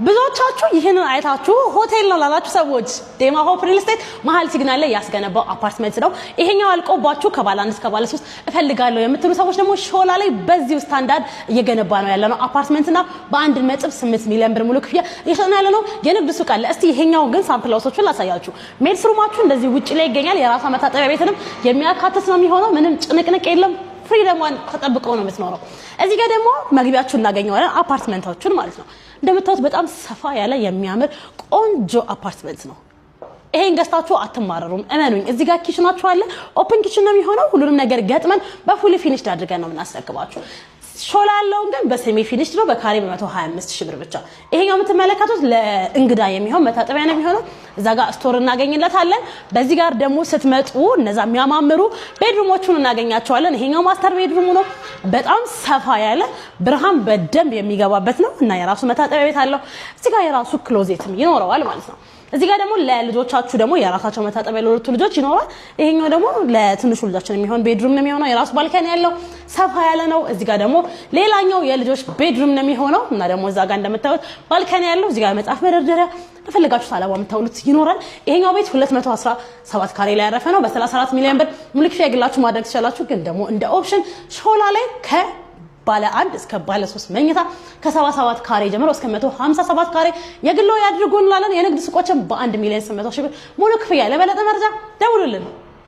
ብዙዎቻችሁ ይሄንን አይታችሁ ሆቴል ነው ላላችሁ ሰዎች ዴማ ሆፕ ሪል ስቴት መሃል ሲግናል ላይ ያስገነባው አፓርትመንት ነው። ይሄኛው አልቆባችሁ ከባለ 1 እስከ ባለ 3 እፈልጋለሁ የምትሉ ሰዎች ደግሞ ሾላ ላይ በዚሁ ስታንዳርድ እየገነባ ነው ያለነው አፓርትመንትና በ1.8 ሚሊዮን ብር ሙሉ ክፍያ እየሸጥን ያለነው የንግድ ሱቅ አለ። እስቲ ይሄኛው ግን ሳምፕል ሃውሶቹን ላሳያችሁ። ሜድስ ሩማችሁ እንደዚህ ውጪ ላይ ይገኛል። የራሷ መታጠቢያ ቤትንም የሚያካትት ነው የሚሆነው። ምንም ጭንቅንቅ የለም። ፍሪደሟን ተጠብቀው ነው የምትኖረው። እዚህ ጋር ደግሞ መግቢያችሁን እናገኘዋለን አፓርትመንታችሁን ማለት ነው። እንደምታዩት በጣም ሰፋ ያለ የሚያምር ቆንጆ አፓርትመንት ነው። ይሄን ገዝታችሁ አትማረሩም፣ እመኑኝ። እዚህ ጋር ኪችናችሁ አለ። ኦፕን ኪችን ነው የሚሆነው። ሁሉንም ነገር ገጥመን በፉሊ ፊኒሽድ አድርገን ነው የምናስረክባችሁ። ሾላ ያለውን ግን በሴሚ ፊኒሽድ ነው በካሬ በ125,000 ብር ብቻ። ይሄኛው የምትመለከቱት ለእንግዳ የሚሆን መታጠቢያ ነው የሚሆነው። እዛ ጋር ስቶር እናገኝለታለን። በዚህ ጋር ደግሞ ስትመጡ እነዛ የሚያማምሩ ቤድሩሞቹን እናገኛቸዋለን። ይሄኛው ማስተር ቤድሩሙ ነው። በጣም ሰፋ ያለ ብርሃን በደንብ የሚገባበት ነው እና የራሱ መታጠቢያ ቤት አለው። እዚህ ጋር የራሱ ክሎዜትም ይኖረዋል ማለት ነው። እዚህ ጋር ደግሞ ለልጆቻችሁ ደግሞ የራሳቸው መታጠቢያ ለሁለቱ ልጆች ይኖራል። ይሄኛው ደግሞ ለትንሹ ልጆችን የሚሆን ቤድሩም ነው የሚሆነው። የራሱ ባልከኒ ያለው ሰፋ ያለ ነው። እዚህ ጋር ደግሞ ሌላኛው የልጆች ቤድሩም ነው የሚሆነው እና ደግሞ እዛ ጋር እንደምታዩት ባልከኒ ያለው እዚህ ጋር መጽሐፍ መደርደሪያ ለፈለጋችሁት አላባ የምታውሉት ይኖራል። ይሄኛው ቤት 217 ካሬ ላይ ያረፈ ነው። በ34 ሚሊዮን ብር ሙሉ ክፍያ ግላችሁ ማድረግ ትችላላችሁ። ግን ደግሞ እንደ ኦፕሽን ሾላ ላይ ባለ 1 እስከ ባለ 3 መኝታ ከ77 ካሬ ጀምሮ እስከ 157 ካሬ የግሎ ያድርጉ እንላለን። የንግድ ሱቆችን በ1,800,000 ብር ሙሉ ክፍያ። ለበለጠ መረጃ ደውሉልን።